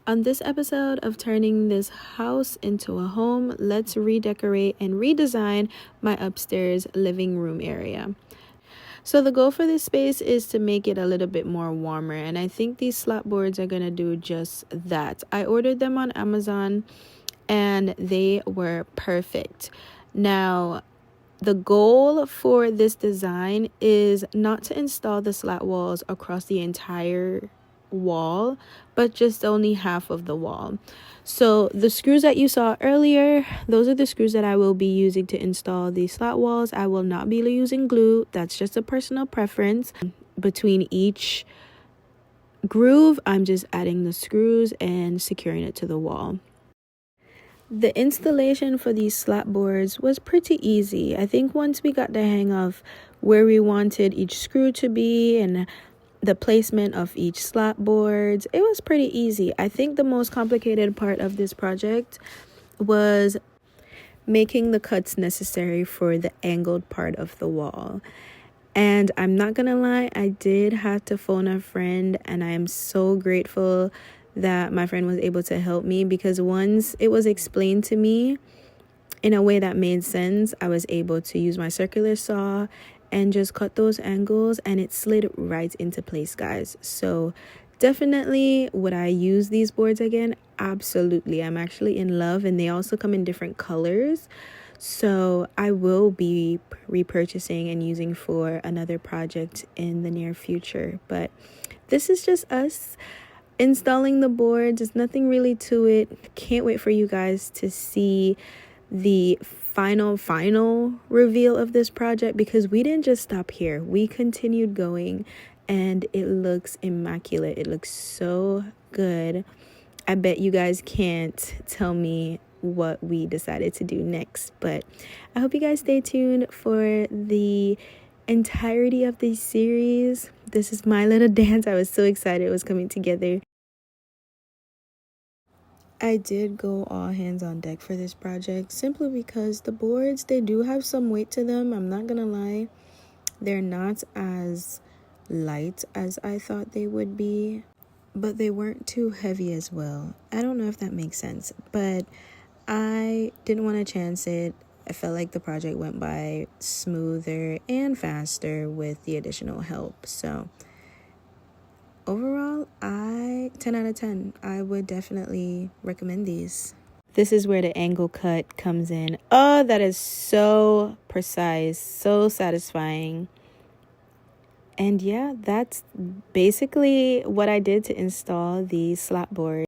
On this episode of turning this house into a home, let's redecorate and redesign my upstairs living room area. So the goal for this space is to make it a little bit more warmer, and I think these slat boards are gonna do just that. I ordered them on Amazon and they were perfect. Now, the goal for this design is not to install the slat walls across the entire wall, but just only half of the wall. So the screws that you saw earlier, those are the screws that I will be using to install the slat walls. I will not be using glue. That's just a personal preference. Between each groove, I'm just adding the screws and securing it to the wall. The installation for these slat boards was pretty easy. I think once we got the hang of where we wanted each screw to be and the placement of each slat boards, it was pretty easy. I think the most complicated part of this project was making the cuts necessary for the angled part of the wall. And I'm not gonna lie, I did have to phone a friend, and I am so grateful that my friend was able to help me, because once it was explained to me in a way that made sense, I was able to use my circular saw and just cut those angles, and it slid right into place, guys. So definitely would I use these boards again? Absolutely. I'm actually in love, and they also come in different colors. So I will be repurchasing and using for another project in the near future. But this is just us installing the boards. There's nothing really to it. Can't wait for you guys to see the final reveal of this project, because we didn't just stop here. We continued going, and it looks immaculate. It looks so good. I bet you guys can't tell me what we decided to do next, but I hope you guys stay tuned for the entirety of this series. This is my little dance. I was so excited it was coming together. I did go all hands on deck for this project simply because the boards, they do have some weight to them. I'm not gonna lie, they're not as light as I thought they would be, but they weren't too heavy as well. I don't know if that makes sense, but I didn't want to chance it. I felt like the project went by smoother and faster with the additional help. So overall, 10 out of 10. I would definitely recommend these. This is where the angle cut comes in. Oh, that is so precise, so satisfying. And yeah, that's basically what I did to install the slat board.